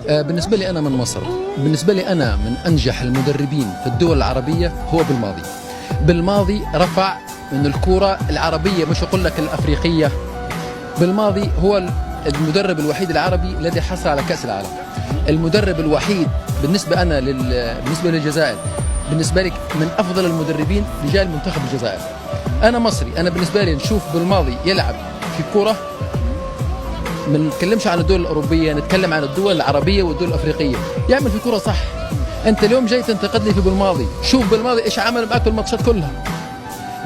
بالنسبة لي أنا من مصر، بالنسبة لي أنا من أنجح المدربين في الدول العربية هو بالماضي. بالماضي رفع من الكرة العربية، مش أقول لك الأفريقية، بالماضي هو المدرب الوحيد العربي الذي حصل على كأس العالم. المدرب الوحيد بالنسبة أنا بالنسبة للجزائر، بالنسبة لي من أفضل المدربين رجال منتخب الجزائر. أنا مصري، أنا بالنسبة لي نشوف بالماضي يلعب في كرة، ما نتكلمش عن الدول الأوروبية، نتكلم عن الدول العربية والدول الأفريقية، يعمل في كرة صح. أنت اليوم جاي تنتقد لي في بالماضي، شوف بالماضي إيش عمل معك بالماتشات كلها.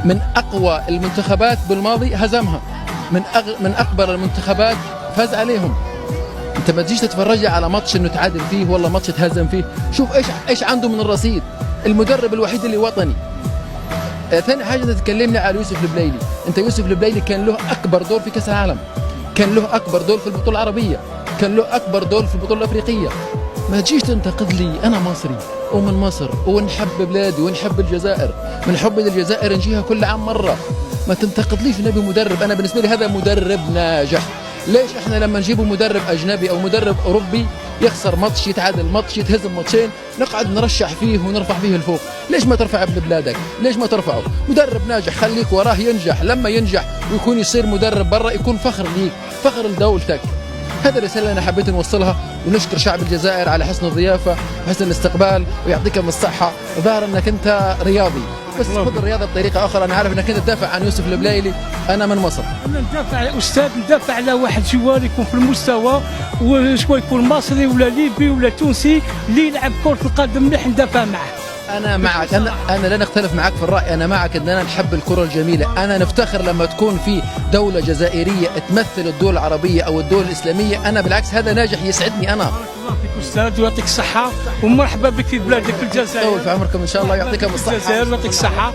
من أقوى المنتخبات بالماضي هزمها، من أكبر المنتخبات فاز عليهم. أنت ما تجيش تتفرج على ماتش إنه تعادل فيه ولا ماتش تهزم فيه، شوف إيش عنده من الرصيد. المدرب الوحيد اللي وطني. ثاني حاجة تتكلمنا على يوسف البليلي. أنت يوسف البليلي كان له أكبر دور في كأس العالم، كان له أكبر دور في البطولة العربية، كان له أكبر دور في البطولة الأفريقية. ما تجيش تنتقد لي، أنا مصري ومن مصر ونحب بلادي ونحب الجزائر، من حب للجزائر نجيها كل عام مرة. ما تنتقدليش نبي مدرب. أنا بالنسبة لي هذا مدرب ناجح. ليش إحنا لما نجيبوا مدرب أجنبي أو مدرب أوروبي يخسر ماتش، يتعادل ماتش، يتهزم ماتشين، نقعد نرشح فيه ونرفع فيه الفوق؟ ليش ما ترفع ابن بلادك؟ ليش ما ترفعه؟ مدرب ناجح خليك وراه ينجح، لما ينجح ويكون يصير مدرب برا يكون فخر ليك، فخر لدولتك. هذا الرسالة اللي أنا حبيت نوصلها، ونشكر شعب الجزائر على حسن الضيافة وحسن الاستقبال، ويعطيكم الصحة. ظاهر أنك أنت رياضي، بس خذ الرياضة بطريقة أخرى. أنا عارف أنك أنت تدافع عن يوسف البليلي، أنا من مصر. أنا ندافع أستاذ، ندافع على واحد جوار يكون في المستوى، وشوي يكون مصري ولا ليبي ولا تونسي اللي يلعب كرة القدم مليح ندافع معه. أنا معك، أنا لا نختلف معك في الرأي، أنا معك أننا نحب الكرة الجميلة. أنا نفتخر لما تكون في دولة جزائرية تمثل الدول العربية أو الدول الإسلامية. أنا بالعكس هذا ناجح يسعدني. أنا بارك الله فيك أستاذ ويعطيك الصحة، ومرحبا بك في بلادك الجزائر. طول في عمركم إن شاء الله، يعطيكم الصحة. الجزائر ويعطيك الصحة.